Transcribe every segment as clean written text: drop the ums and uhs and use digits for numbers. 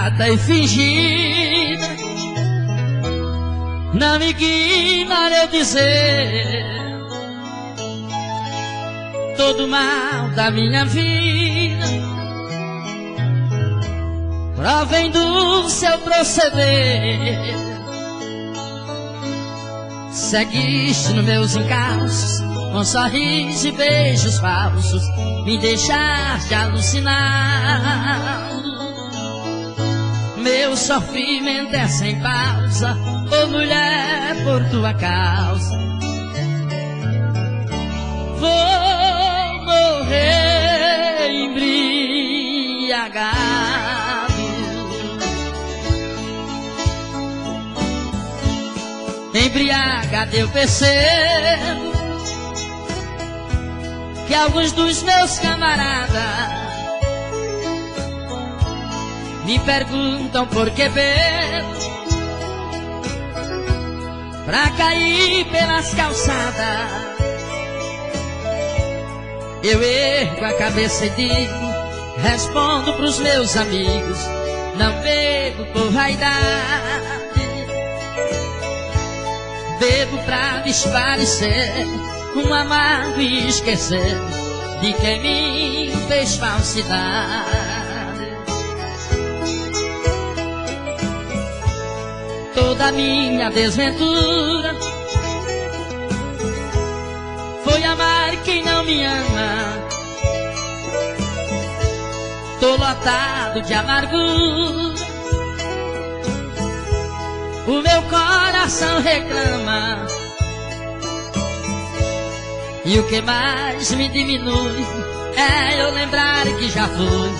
malvada e fingida, não me ignore eu dizer todo o mal da minha vida provém do seu proceder. Seguiste nos meus encalços com sorriso e beijos falsos, me deixaste alucinado. Meu sofrimento é sem pausa, ô mulher, por tua causa vou morrer embriagado. Embriagado eu percebo que alguns dos meus camaradas me perguntam por que bebo, pra cair pelas calçadas. Eu ergo a cabeça e digo, respondo pros meus amigos, não bebo por vaidade, bebo pra desparecer um amargo e esquecer de quem me fez falsidade. Toda a minha desventura foi amar quem não me ama. Tô lotado de amargura, o meu coração reclama. E o que mais me diminui é eu lembrar que já fui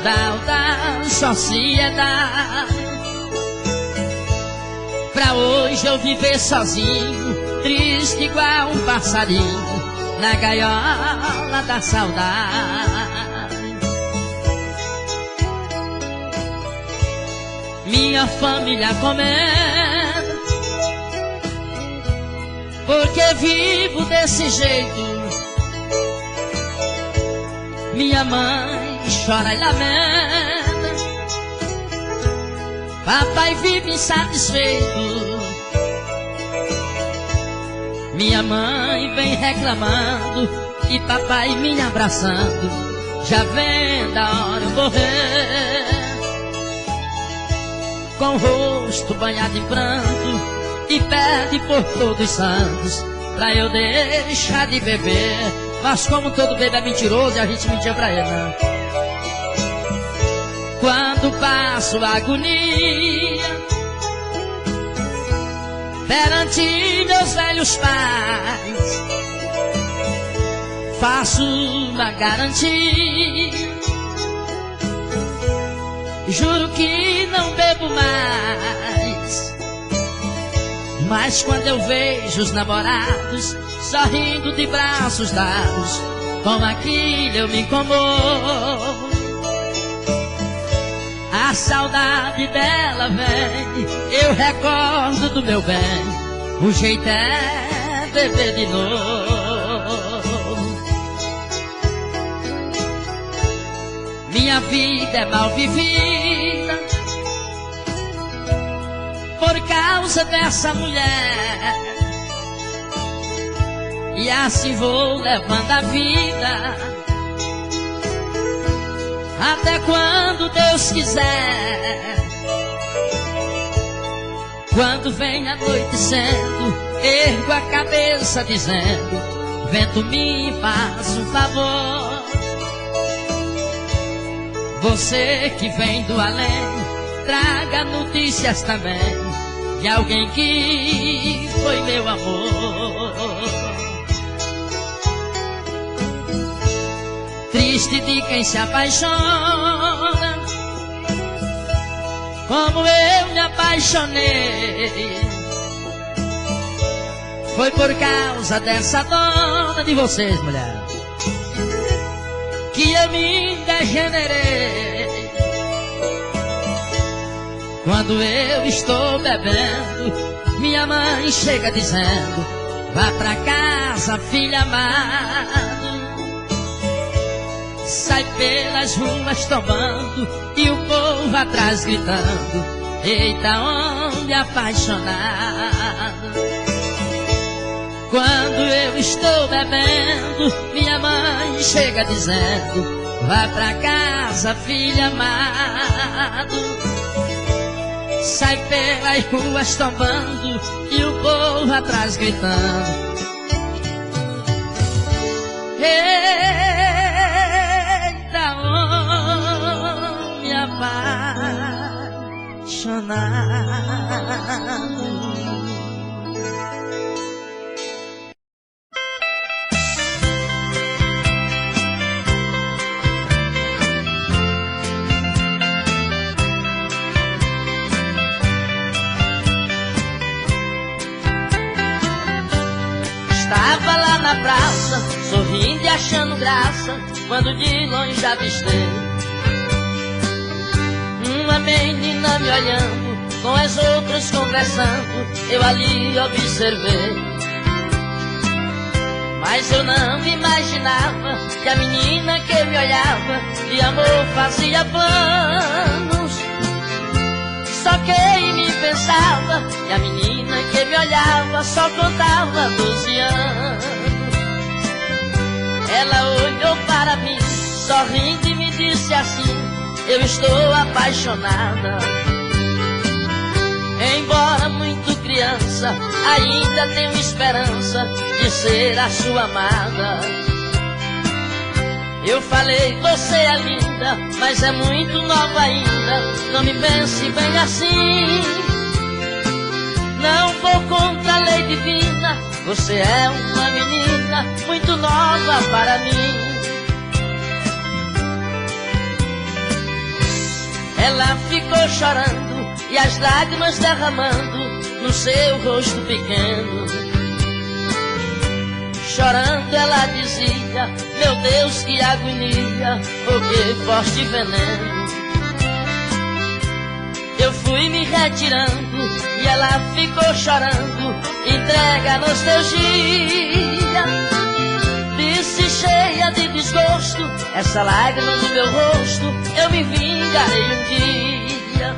da alta sociedade, pra hoje eu viver sozinho, triste igual um passarinho na gaiola da saudade. Minha família comenta porque vivo desse jeito. Minha mãe chora e lamenta, papai vive insatisfeito. Minha mãe vem reclamando e papai me abraçando, já vem da hora eu morrer. Com o rosto banhado em pranto e pede por todos os santos pra eu deixar de beber. Mas como todo bebê é mentiroso e a gente mentia pra ele, né? Quando passo agonia perante meus velhos pais, faço uma garantia, juro que não bebo mais. Mas quando eu vejo os namorados sorrindo de braços dados, com aquilo eu me incomodo. A saudade dela vem, eu recordo do meu bem, o jeito é beber de novo. Minha vida é mal vivida por causa dessa mulher, e assim vou levando a vida até quando Deus quiser. Quando vem anoitecendo, ergo a cabeça dizendo, vento me faz um favor. Você que vem do além, traga notícias também de alguém que foi meu amor. Triste de quem se apaixona como eu me apaixonei. Foi por causa dessa dona de vocês, mulher, que eu me degenerei. Quando eu estou bebendo, minha mãe chega dizendo, vá pra casa, filha amada. sai pelas ruas tombando e o povo atrás gritando: eita, homem apaixonado. Quando eu estou bebendo, minha mãe chega dizendo: vá pra casa, filho amado. Sai pelas ruas tombando e o povo atrás gritando: eita, homem apaixonado. Estava lá na praça, sorrindo e achando graça, quando de longe avistei uma menina me olhando, com as outras conversando, eu ali observei. Mas eu não imaginava que a menina que me olhava de amor fazia planos. Só quem me pensava que a menina que me olhava só contava 12 anos. Ela olhou para mim, sorrindo e me disse assim: eu estou apaixonada. Embora muito criança, ainda tenho esperança de ser a sua amada. Eu falei: você é linda, mas é muito nova ainda, não me pense bem assim. Não vou contra a lei divina, você é uma menina muito nova para mim. Ela ficou chorando e as lágrimas derramando no seu rosto pequeno. Chorando ela dizia: meu Deus, que agonia, oh que forte veneno. Eu fui me retirando e ela ficou chorando, entrega a nostalgia. Disse cheia de desgosto: essa lágrima no meu rosto, eu me vingarei um dia.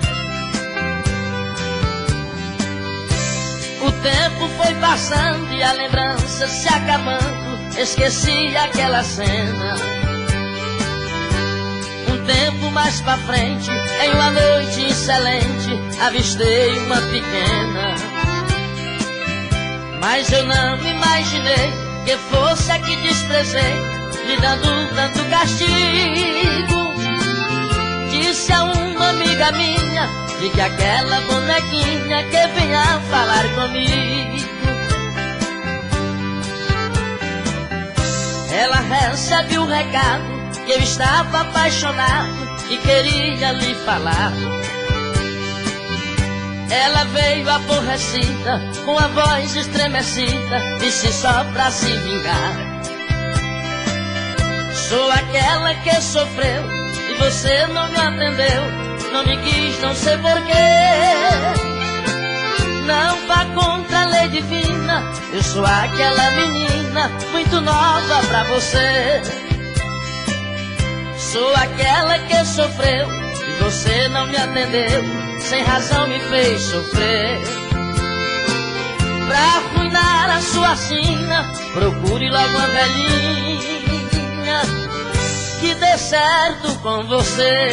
O tempo foi passando e a lembrança se acabando, esqueci aquela cena. Um tempo mais pra frente, em uma noite excelente, avistei uma pequena. Mas eu não imaginei que fosse a que desprezei, lhe dando tanto castigo. Disse a uma amiga minha: diga aquela bonequinha que venha falar comigo. Ela recebe o recado que eu estava apaixonado e queria lhe falar. Ela veio aborrecida, com a voz estremecida, disse só pra se vingar: sou aquela que sofreu e você não me atendeu, não me quis, não sei porquê. Não vá contra a lei divina, eu sou aquela menina muito nova pra você. Sou aquela que sofreu e você não me atendeu, sem razão me fez sofrer. Pra arruinar a sua sina, procure logo uma velhinha que dê certo com você.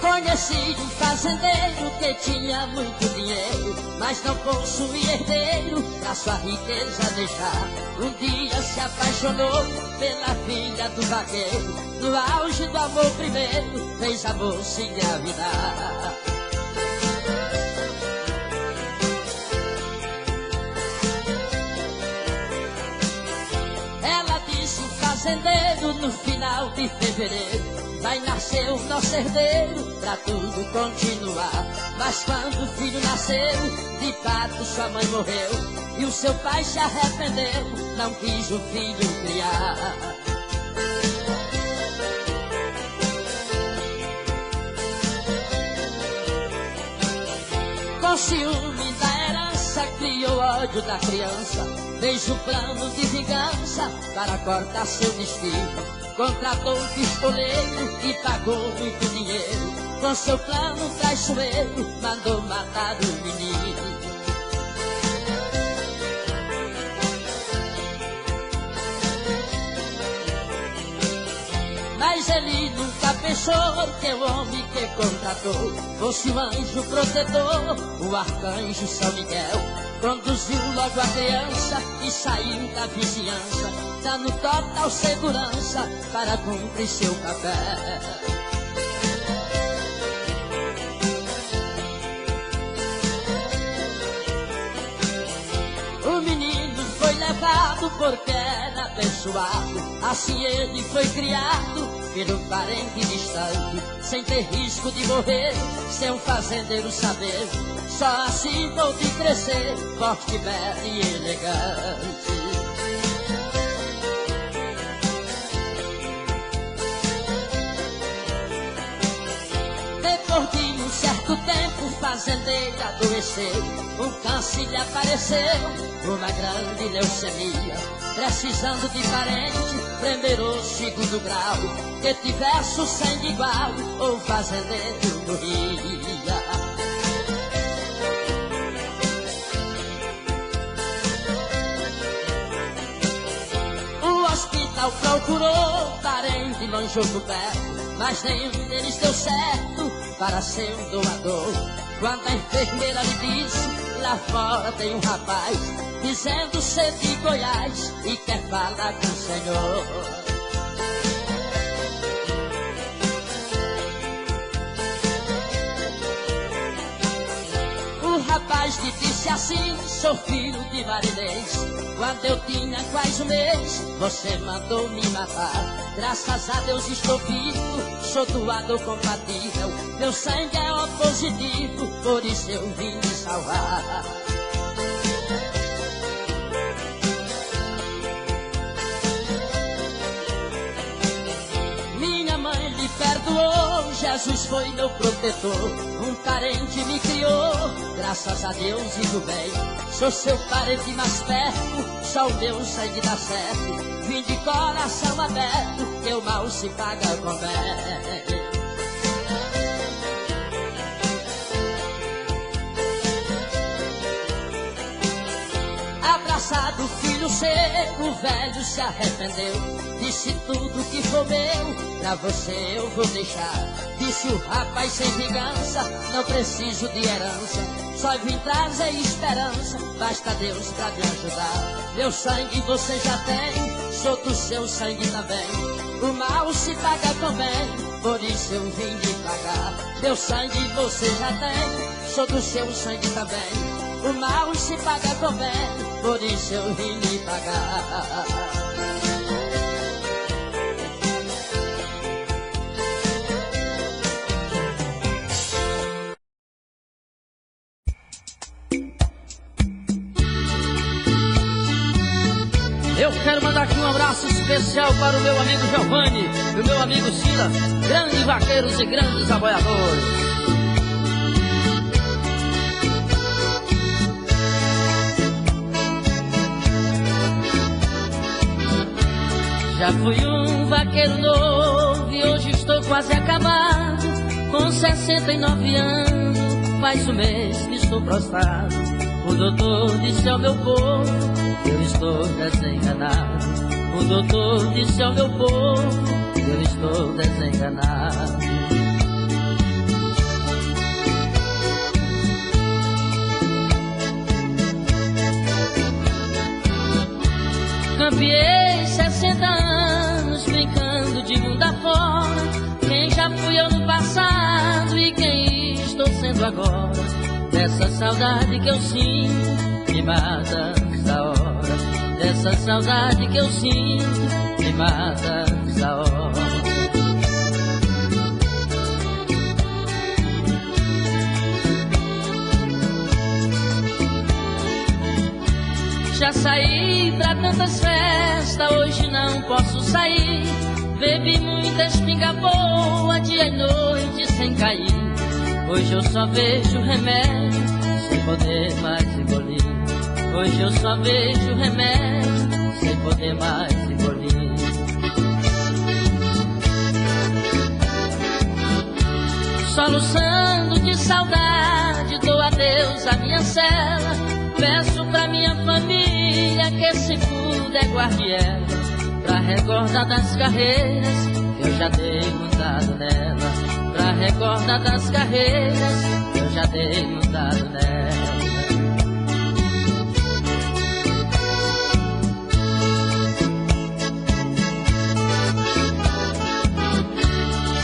Conheci um fazendeiro que tinha muito dinheiro, mas não possuía herdeiro pra sua riqueza deixar. Um dia se apaixonou pela filha do vaqueiro, no auge do amor primeiro, fez a moça engravidar. fazendeiro, no final de fevereiro vai nascer o nosso herdeiro, pra tudo continuar. Mas quando o filho nasceu, de fato sua mãe morreu, e o seu pai se arrependeu, não quis o filho criar. Com ciúme da herança, criou ódio da criança, fez um plano de vingança para cortar seu destino. Contratou um pistoleiro e pagou muito dinheiro. Com seu plano traiçoeiro, mandou matar o menino. Mas ele nunca pensou que o homem que contratou fosse um anjo protetor, o arcanjo São Miguel. Conduziu logo a criança e saiu da vizinhança, dando total segurança para cumprir seu papel. O menino foi levado porque era abençoado, assim ele foi criado pelo parente distante, sem ter risco de morrer, sem um fazendeiro saber. Só assim pôde crescer, forte, belo e elegante. Depois de um certo tempo, o fazendeiro adoeceu, um câncer lhe apareceu, uma grande leucemia. Precisando de parente, primeiro, segundo grau, que tivesse o sangue igual, ou o fazendeiro morria. Procurou parente longe ou perto, mas nenhum deles deu certo para ser um doador. Quando a enfermeira lhe disse, lá fora tem um rapaz, dizendo ser de Goiás e quer falar com o Senhor. O rapaz lhe disse assim, sou filho de marinês, quando eu tinha quase um mês, você mandou me matar. Graças a Deus estou vivo, sou doador compatível, meu sangue é O positivo, por isso eu vim me salvar. Minha mãe lhe perdoou, Jesus foi meu protetor, um parente me criou, graças a Deus e do bem. Sou seu parente mais perto, só o meu sangue dá certo. Vim de coração aberto, que o mal se paga com bem. Abraçado o filho seu, o velho se arrependeu. Disse tudo que for meu, pra você eu vou deixar. Disse o rapaz sem vingança, não preciso de herança, só vim trazer esperança, basta Deus pra me ajudar. Meu sangue você já tem, sou do seu sangue também. O mal se paga com bem, por isso eu vim lhe pagar. Meu sangue você já tem, sou do seu sangue também. O mal se paga com bem, por isso eu vim lhe pagar. Eu quero mandar aqui um abraço especial para o meu amigo Giovanni e o meu amigo Sila, grandes vaqueiros e grandes aboiadores. Já fui um vaqueiro novo e hoje estou quase acabado, com 69 anos, faz um mês que estou prostrado. O doutor disse ao meu povo, eu estou desenganado. O doutor disse ao meu povo, eu estou desenganado. Campeei 60 anos brincando de mundo afora. Quem já fui eu no passado e quem estou sendo agora. Dessa saudade que eu sinto me mata essa hora. Dessa saudade que eu sinto queimada da hora. Já saí pra tantas festas, hoje não posso sair. Bebi muita espinga boa, dia e noite sem cair. Hoje eu só vejo remédio, sem poder mais engolir. Hoje eu só vejo remédio, sem poder mais engolir. Soluçando de saudade, dou adeus à minha cela. Peço pra minha família que se puder guarde ela, pra recordar das carreiras que eu já dei montado nela. Pra recordar das carreiras que eu já dei montado nela.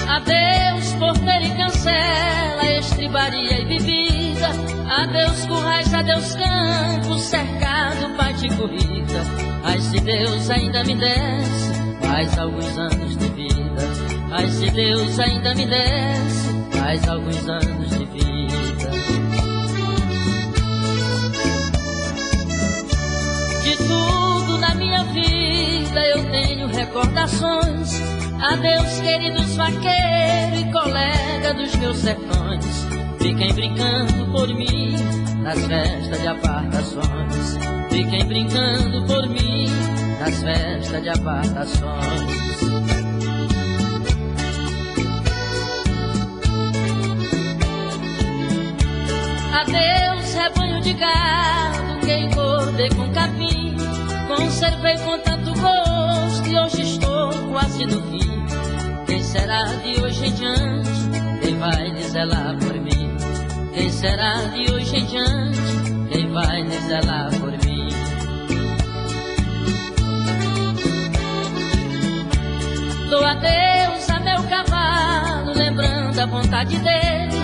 Adeus porteiro e cancela, estribaria e bebida. Adeus currais, adeus campos, cercado, pai de corrida. Ai, se Deus ainda me desse mais alguns anos de vida. Ai, se Deus ainda me desse mais alguns anos de vida. De tudo na minha vida eu tenho recordações. Adeus queridos vaqueiros e colega dos meus sertões. Fiquem brincando por mim nas festas de apartações. Fiquem brincando por mim nas festas de apartações. Adeus rebanho de gado que engordei com capim. Conservei com tanto gosto e hoje estou quase no fim. Quem será de hoje em diante? Quem vai lhe zelar por mim? Quem será de hoje em diante? Quem vai lhe zelar por mim? Dou adeus a meu cavalo, lembrando a vontade dele.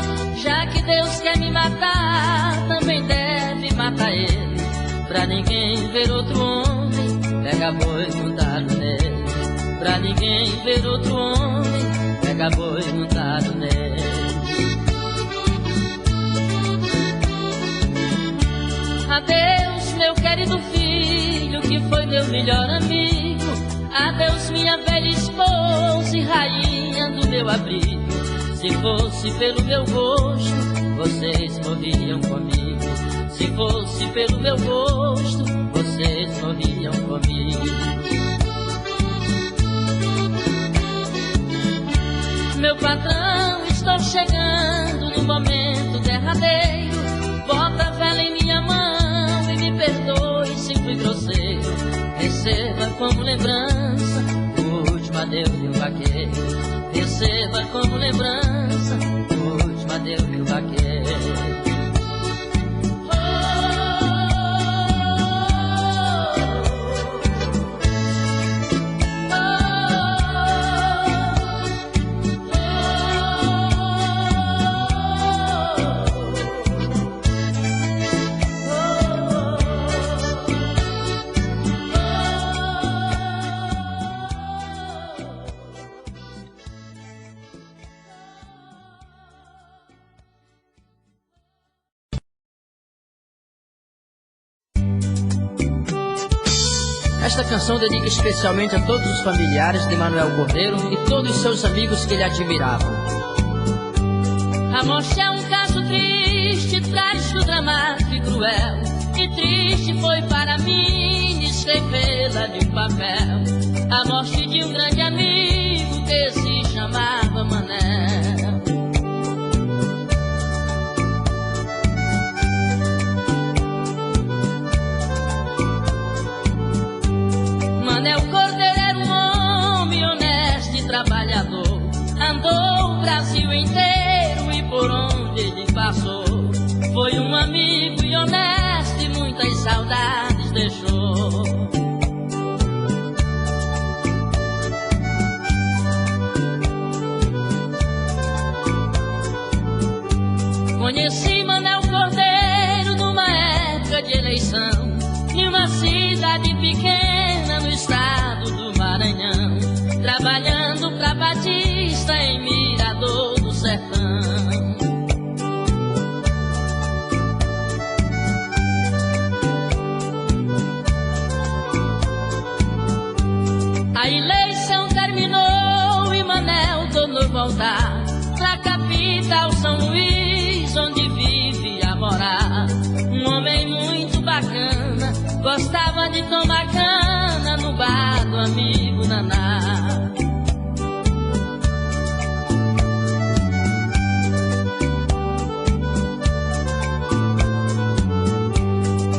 Já que Deus quer me matar, também deve matar ele. Pra ninguém ver outro homem, pega boi montado nele. Pra ninguém ver outro homem, pega boi montado nele. Adeus meu querido filho, que foi meu melhor amigo. Adeus minha velha esposa e rainha do meu abrigo. Se fosse pelo meu gosto, vocês morriam comigo. Se fosse pelo meu gosto, vocês morriam comigo. Meu patrão, estou chegando no momento derradeiro. Bota a vela em minha mão e me perdoe se fui grosseiro. Receba como lembrança o último adeus de um vaqueiro. Receba como lembrança o último adeus de um vaqueiro. Esta canção dedica especialmente a todos os familiares de Manuel Cordeiro e todos os seus amigos que ele admiravam. A morte é um caso triste, trágico, dramático e cruel. E triste foi para mim escrevê-la de um papel. A morte de um grande amigo que se chamava Manel. Manel Cordeiro era um homem honesto e trabalhador. Andou o Brasil inteiro e por onde ele passou foi um amigo e honesto e muitas saudades deixou. Conheci Manel Cordeiro numa época de eleição, em uma cidade pequena no estado do Maranhão. trabalhando pra Batista em Mirador do Sertão. A eleição terminou e Manel tornou voltar pra capital São Luís, onde vivia morar. Um homem muito bacana, gostava de tomar cana no bar do amigo Naná.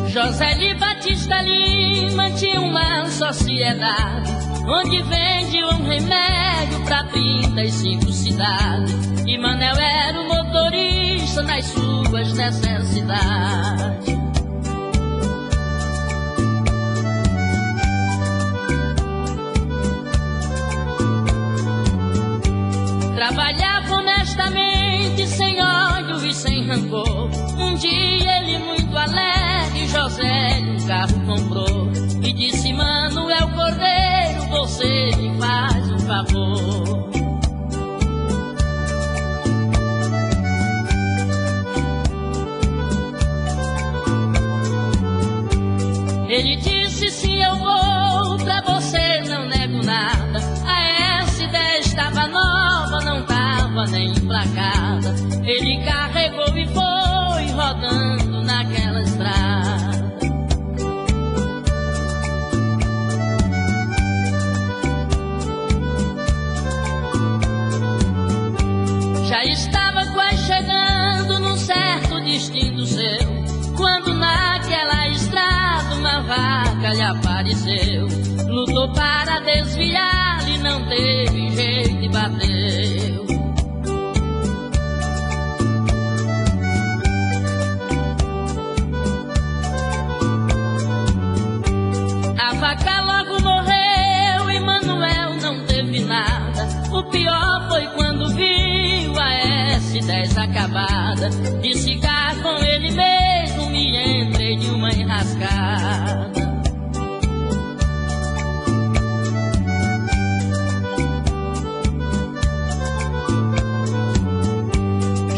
Josélio Batista Lima tinha uma sociedade onde vendiam remédio pra 35 cidades, e Manel era o motorista nas suas necessidades. Trabalhava honestamente, sem ódio e sem rancor. Um dia ele, muito alegre, Josélio um carro comprou e disse: Manuel Cordeiro, você me faz um favor. Ele disse: sim, eu vou, pra você não nego nada. A S10 estava nova, não tava nem emplacada. Ele carregou e foi rodando naquela estrada. Já estava quase chegando num certo destino seu, quando naquela estrada uma vaca lhe apareceu. Lutou para desviar e não teve jeito e bateu. A vaca logo morreu e Manuel não teve nada. O pior foi quando viu a S10 acabada. De cigarro com ele mesmo me entrei de uma enrascada.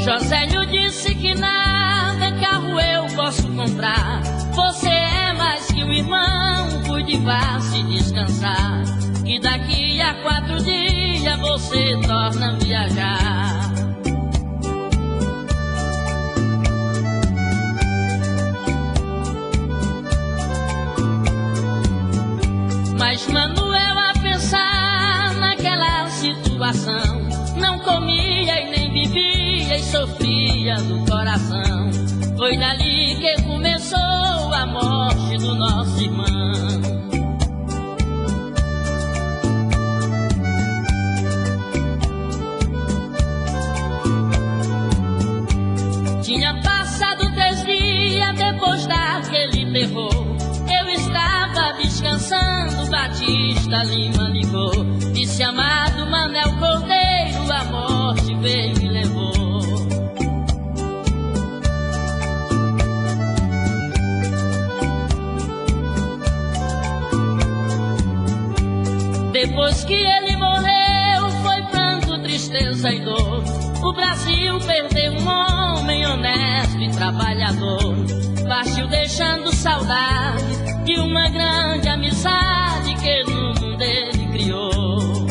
Josélio disse que nada, carro eu posso comprar. Você é mais que um irmão, cuide, vá se descansar, que daqui a 4 dias você torna a viajar. Mas Manuel, a pensar naquela situação, não comia e nem bebia e sofria do coração. Foi dali que começou a morte do nosso irmão. Tinha passado 3 dias depois daquele terror. Eu estava descansando, Batista Lima ligou. Disse: amado Manel Cordeiro, a morte veio e levou. Depois que ele morreu, foi pranto, tristeza e dor. O Brasil perdeu um homem honesto e trabalhador. Partiu deixando saudade de uma grande amizade que no mundo ele criou.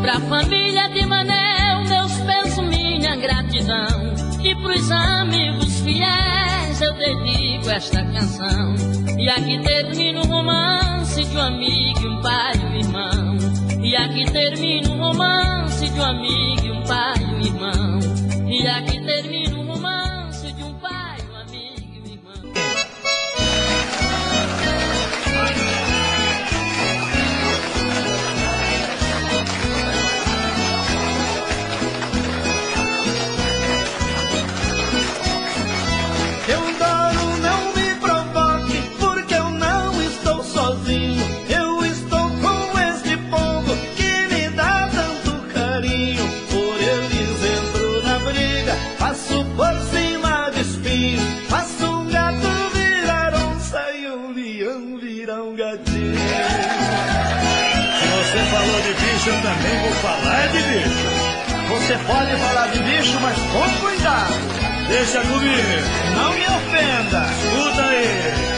Pra família de Manel, meus pensos, minha gratidão. E pros amigos fiéis eu dedico esta canção. E aqui termina o romance de um amigo e um pai e um irmão. E aqui termina o romance de um amigo e um pai e um irmão. E aqui termina o romance de um pai, um amigo e um irmão. Eudoro, não me provoque, porque eu não estou sozinho. Eu estou com este povo que me dá tanto carinho. Por eles entro na briga, faço caminho. Faça um gato virar onça e um leão virar um gatinho. Se você falou de bicho, eu também vou falar de bicho. Você pode falar de bicho, mas com cuidado. Deixa comigo. Não me ofenda. Escuta aí.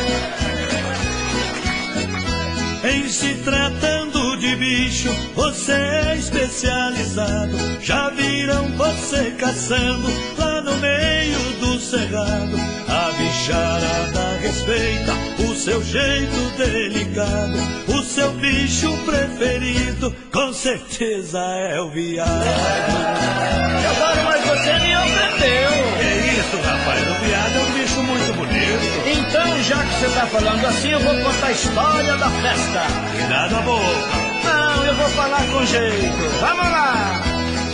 Em se tratando de bicho, você é especializado. Já viram você caçando lá no meio do cerrado. A bicharada respeita o seu jeito delicado. O seu bicho preferido com certeza é o viado. Agora, mas você me ofendeu. Que isso, rapaz? O viado é um bicho muito bonito. Então, já que você tá falando assim, eu vou contar a história da festa. Cuidado a boca. Não, eu vou falar com jeito. Vamos lá.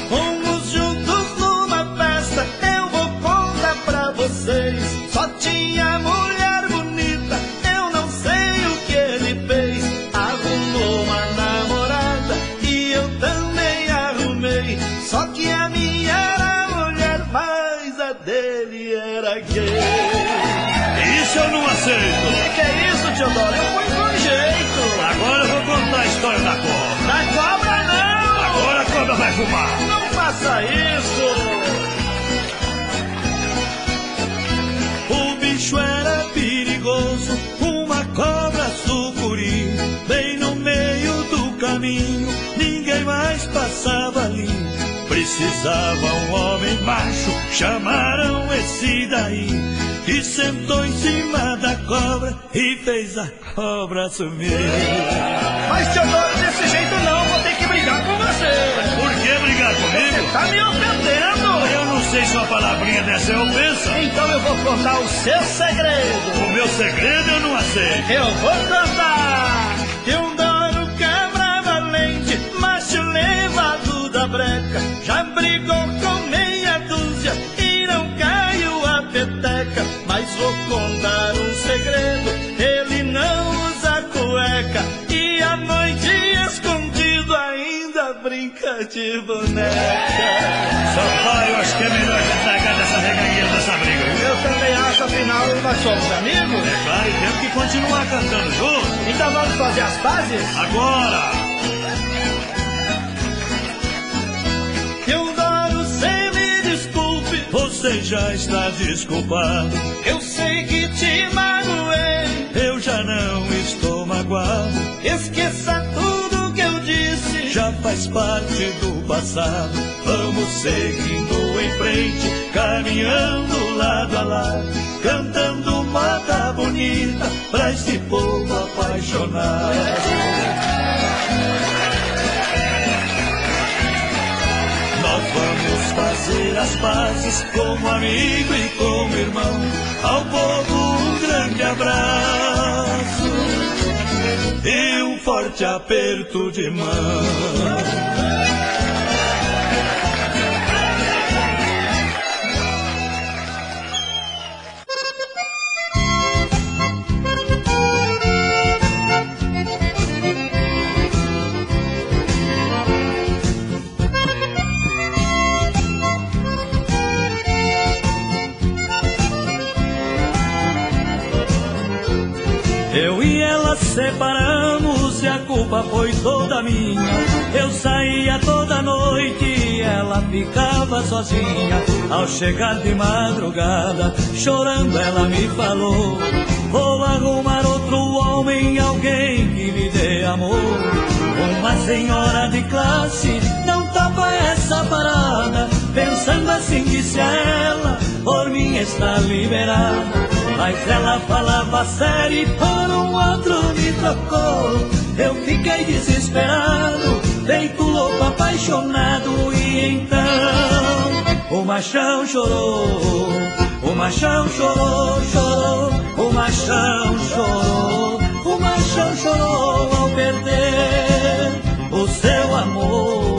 Fomos juntos numa festa, eu vou contar pra vocês. Só tinha mulher bonita, eu não sei o que ele fez. Arrumou uma namorada e eu também arrumei. Só que a minha era mulher, mas a dele era gay. Isso eu não aceito. Que é isso, Teodoro? Eu fui com jeito. Agora eu vou contar a história da cobra. Da cobra não! Agora a cobra vai fumar. Não faça isso! O bicho era perigoso, uma cobra sucuri. Bem no meio do caminho, ninguém mais passava ali. Precisava um homem macho, chamaram esse daí. E sentou em cima da cobra e fez a cobra sumir. Mas, Teodoro, desse jeito não, vou ter que brigar com você. Por que brigar comigo? Você tá me ofendendo. Eu não sei se uma palavrinha dessa é ofensa. Então eu vou contar o seu segredo. O meu segredo eu não aceito. Eu vou contar. Teodoro cabra valente, macho levado da breca. Já brigou com meia dúzia e não caiu a peteca. Mas vou contar um segredo, ele não usa cueca. E à noite escondido ainda brinca de boneca. Só pai, eu acho que é melhor já tragar dessa regangueira dessa briga, viu? Eu também acho, afinal nós somos amigos. É claro, e temos que continuar cantando juntos. Então vamos fazer as pazes? Agora! Teodoro, cê me desculpe, Você já está desculpado. eu sei que te magoei. Eu já não estou magoado. Esqueça tudo que eu disse. Já faz parte do passado. Vamos seguindo em frente, caminhando lado a lado, cantando moda bonita pra esse povo apaixonado. Nós vamos fazer as pazes como amigo e como irmão. Ao povo um grande abraço e um forte aperto de mão. Eu e ela separamos e a culpa foi toda minha. Eu saía toda noite e ela ficava sozinha. Ao chegar de madrugada, chorando ela me falou: vou arrumar outro homem, alguém que me dê amor. Uma senhora de classe não topa essa parada. Pensando assim disse ela, por mim está liberada. Mas ela falava sério e por um outro me trocou. Eu fiquei desesperado, feito louco, apaixonado. E então o machão chorou, o machão chorou, chorou. O machão chorou, o machão chorou ao perder o seu amor.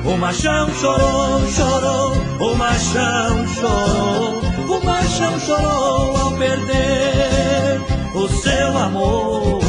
O machão chorou, chorou, o machão chorou. O machão chorou ao perder o seu amor.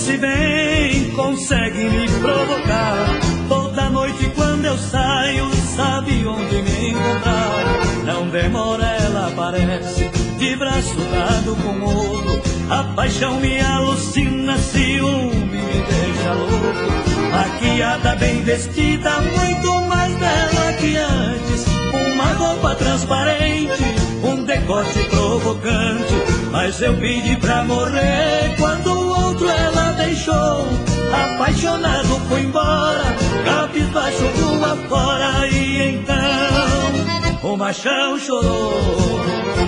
se bem consegue me provocar. Toda noite quando eu saio, sabe onde me encontrar. Não demora, ela aparece, de braço dado com outro. A paixão me alucina, ciúme me deixa louco. Maquiada, bem vestida, muito mais bela que antes. Uma roupa transparente, um decote provocante. Mas eu pedi pra morrer quando o outro ela deixou. Apaixonado foi embora, cabisbaixo rua fora. E então o machão chorou,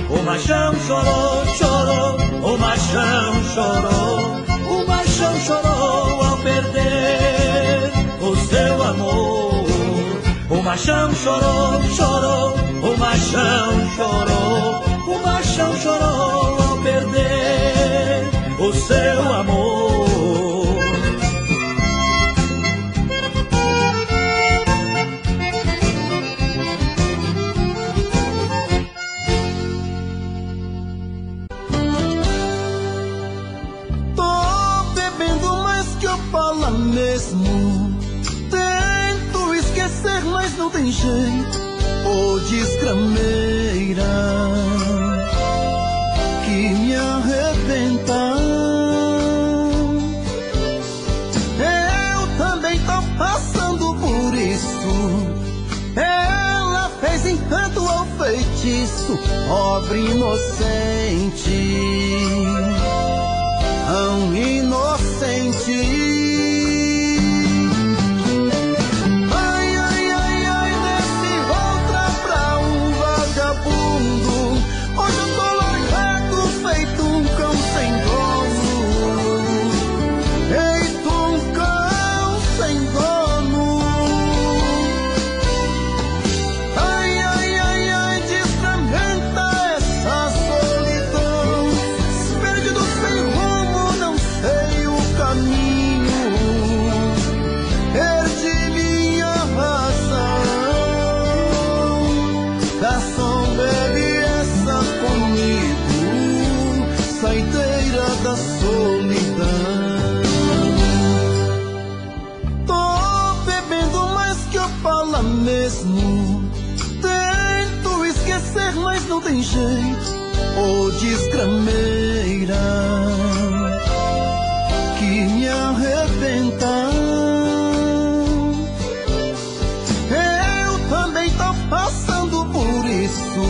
o machão chorou, chorou. O machão chorou, o machão chorou ao perder o seu amor. O machão chorou, chorou, o machão chorou, o machão chorou ao perder o seu amor. Mesmo tento esquecer, mas não tem jeito. Ô desgrameira que me arrebenta. Eu também tô passando por isso. Ela fez encanto ao feitiço, pobre inocente, tão inocente. Tento esquecer, mas não tem jeito. Ô desgrameira que me arrebenta. Eu também tô passando por isso.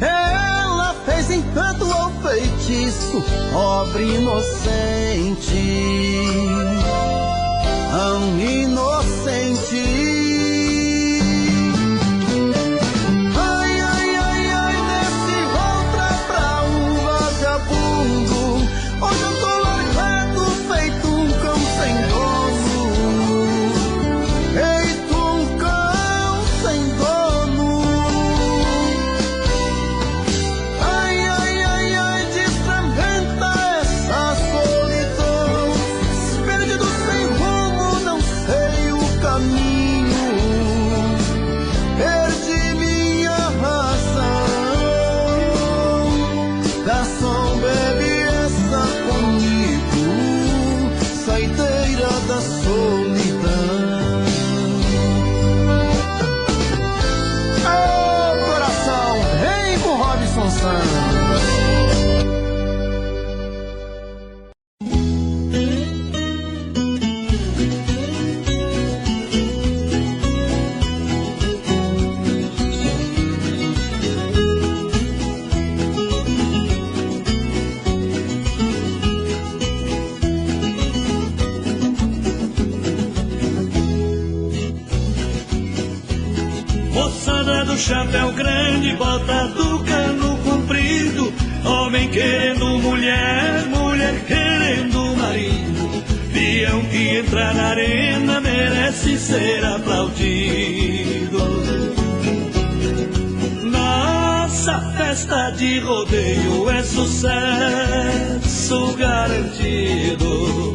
Ela fez encanto ao feitiço, pobre inocente, tão inocente. Hoje eu tô largado, feito um cão sem dono. Feito um cão sem dono. Ai, ai, ai, ai, desfragmenta essa solidão. Perdido sem rumo, não sei o caminho. Perdi minha razão. Garçom, bebe comigo, saideira da solidão. Ô coração, vem com Robson Santos. Chapéu grande, bota do cano comprido. Homem querendo mulher, mulher querendo marido. Peão que entra na arena merece ser aplaudido. Nossa festa de rodeio é sucesso garantido.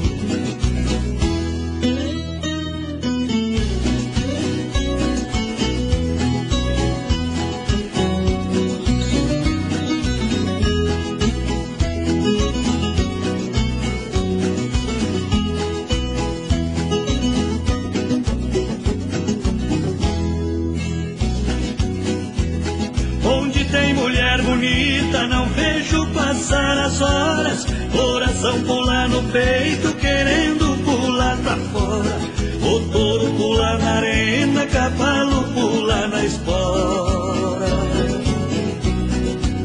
bonita, não vejo passar as horas. Coração pula no peito, querendo pular pra fora. O touro pula na arena, cavalo pula na espora.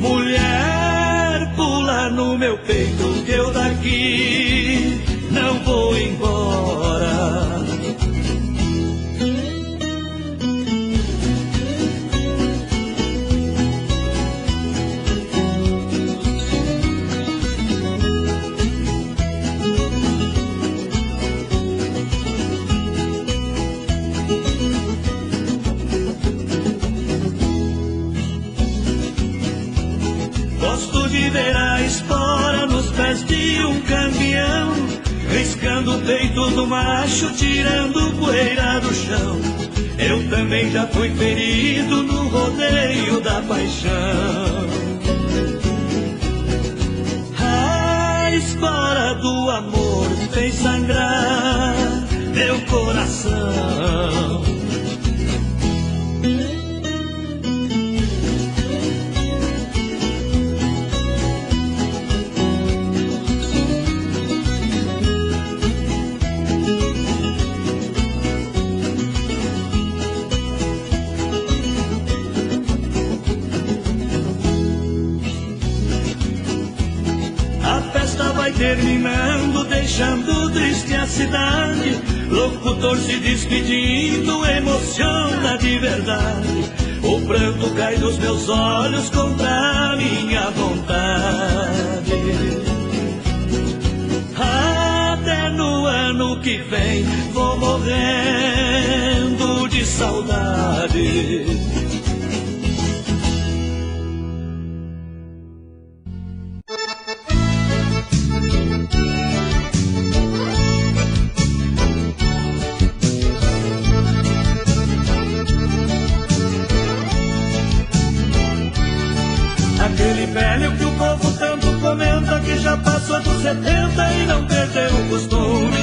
Mulher, pula no meu peito, que eu daqui não vou embora. Ver a espora nos pés de um caminhão, riscando o peito do macho, tirando poeira do chão. Eu também já fui ferido no rodeio da paixão. A espora do amor fez sangrar meu coração. Terminando, deixando triste a cidade. Locutor se despedindo, emociona de verdade. O pranto cai dos meus olhos contra a minha vontade. Até no ano que vem vou morrendo de saudade. Aquele velho que o povo tanto comenta, que já passou dos 70 e não perdeu o costume.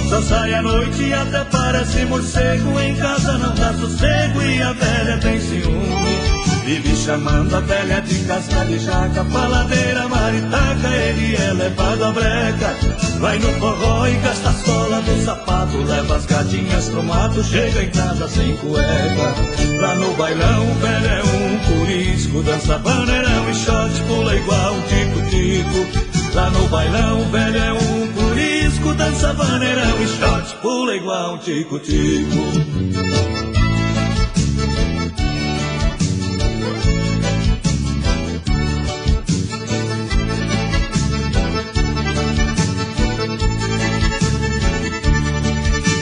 Só sai à noite e até parece morcego, em casa não dá sossego e a velha tem ciúme. Vive chamando a velha de casca de jaca, faladeira, maritaca, ele é levado à breca. Vai no forró e gasta a sola do sapato, leva as gatinhas pro mato, chega em casa sem cueca. Lá no bailão o velho é um curisco, dança vaneirão e shot, pula igual um tico-tico. Lá no bailão o velho é um curisco, dança vaneirão e shot, pula igual um tico-tico.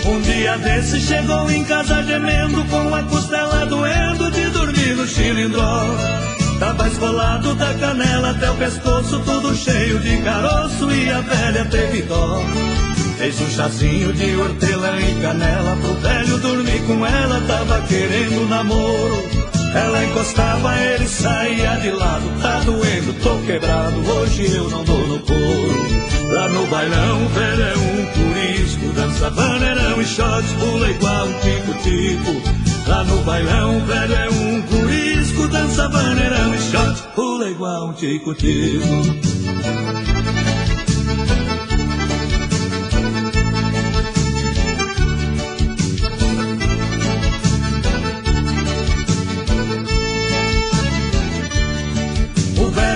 Um dia desse chegou em casa gemendo, com a costela doendo de dormir no chilindró. Tava esfolado da canela até o pescoço, tudo cheio de caroço, e a velha teve dó. Fez um chazinho de hortelã e canela pro velho dormir com ela, tava querendo namoro. Ela encostava, ele saía de lado, tá doendo, tô quebrado, hoje eu não dou no couro. Lá no bailão o velho é um curisco, dança vaneirão e shot, pula igual um tico-tico. Lá no bailão o velho é um curisco, dança vaneirão e shot, pula igual um tico-tico.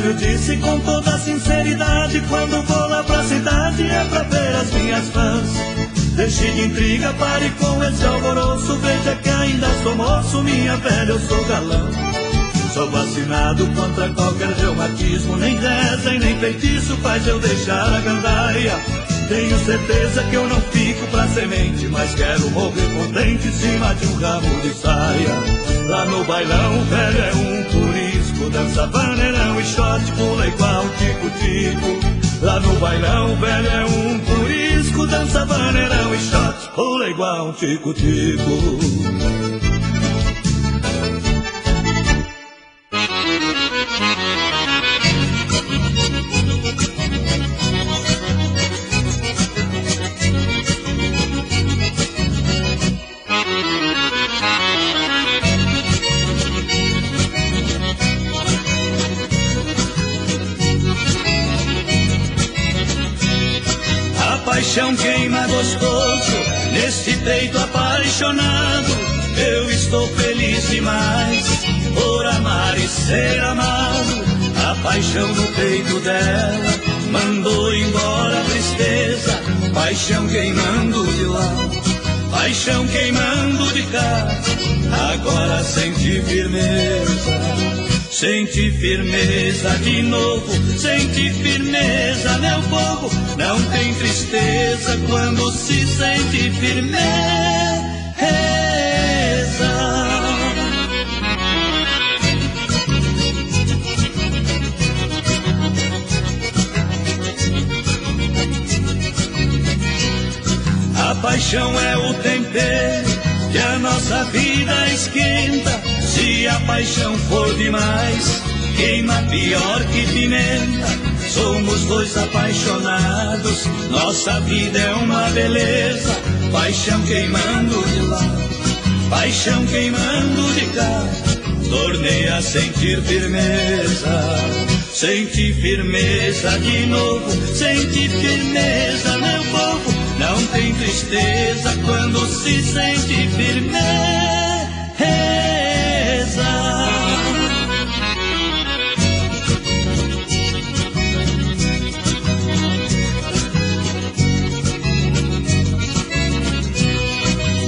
Eu disse com toda sinceridade, quando vou lá pra cidade é pra ver as minhas fãs. Deixe de intriga, pare com esse alvoroço, veja que ainda sou moço, minha velha, eu sou galã. Sou vacinado contra qualquer reumatismo, nem reza e nem feitiço faz eu deixar a gandaia. Tenho certeza que eu não fico pra semente, mas quero morrer contente em cima de um ramo de saia. Lá no bailão o velho é um curisco, dança vaneirão e shot, pula igual tico-tico. Lá no bailão o velho é um curisco, dança vaneirão e shot, pula igual um tico-tico. paixão queima gostoso, nesse peito apaixonado, eu estou feliz demais, por amar e ser amado. A paixão no peito dela mandou embora a tristeza, paixão queimando de lá, paixão queimando de cá. Agora senti firmeza, senti firmeza de novo, senti firmeza, meu povo. Não tem tristeza quando se sente firmeza. A paixão é o tempero que a nossa vida esquenta. Se a paixão for demais, queima pior que pimenta. Somos dois apaixonados, nossa vida é uma beleza. Paixão queimando de lá, paixão queimando de cá. Tornei a sentir firmeza, senti firmeza de novo, senti firmeza, meu povo. Não tem tristeza quando se sente firmeza.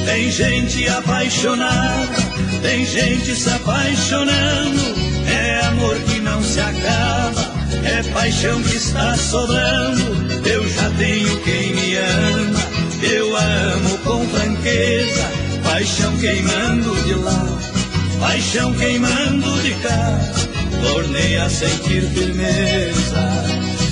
Tem gente apaixonada, tem gente se apaixonando. É amor que não se acaba, é paixão que está sobrando. Eu já tenho quem me ama, eu a amo com franqueza. Paixão queimando de lá, paixão queimando de cá. Tornei a sentir firmeza,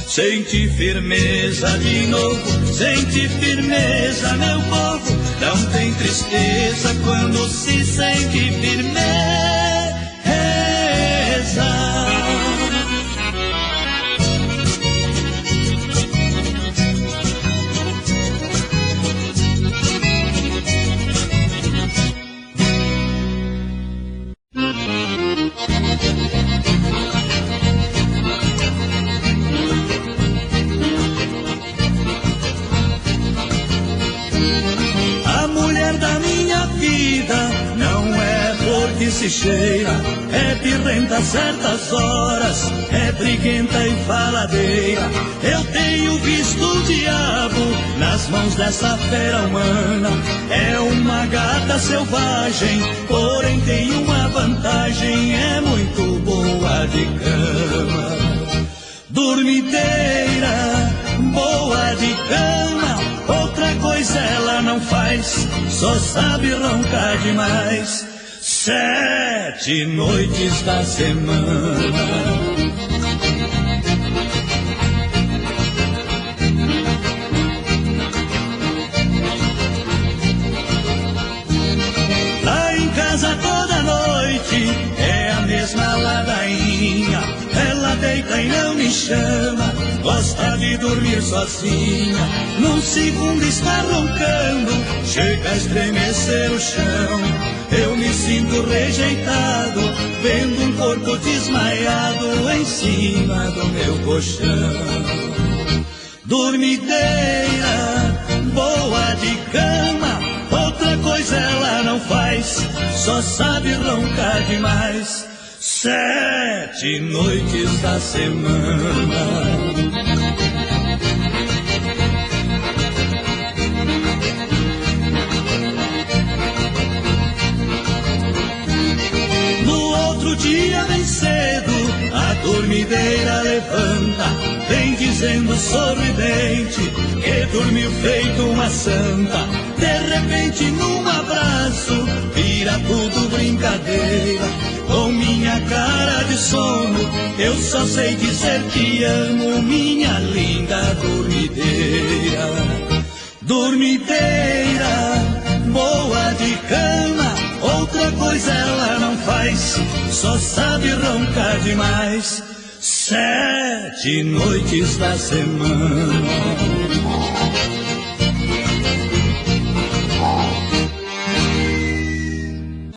senti firmeza de novo, senti firmeza, meu povo. Não tem tristeza quando se sente firmeza. Se cheira, é pirrenta certas horas, é briguenta e faladeira. Eu tenho visto o diabo nas mãos dessa fera humana. É uma gata selvagem, porém tem uma vantagem, é muito boa de cama. Dormideira, boa de cama, outra coisa ela não faz, só sabe roncar demais. 7 noites da semana. Lá em casa toda noite é a mesma ladainha. Ela deita e não me chama, gosta de dormir sozinha. Num segundo está roncando, chega a estremecer o chão. Eu me sinto rejeitado, vendo um corpo desmaiado em cima do meu colchão. Dormideira, boa de cama, outra coisa ela não faz, só sabe roncar demais. 7 noites da semana. Outro dia bem cedo, a dormideira levanta, vem dizendo sorridente que dormiu feito uma santa. De repente num abraço, vira tudo brincadeira. Com minha cara de sono, eu só sei dizer que amo minha linda dormideira. Dormideira, boa de cama, outra coisa ela não faz, só sabe roncar demais. 7 noites da semana.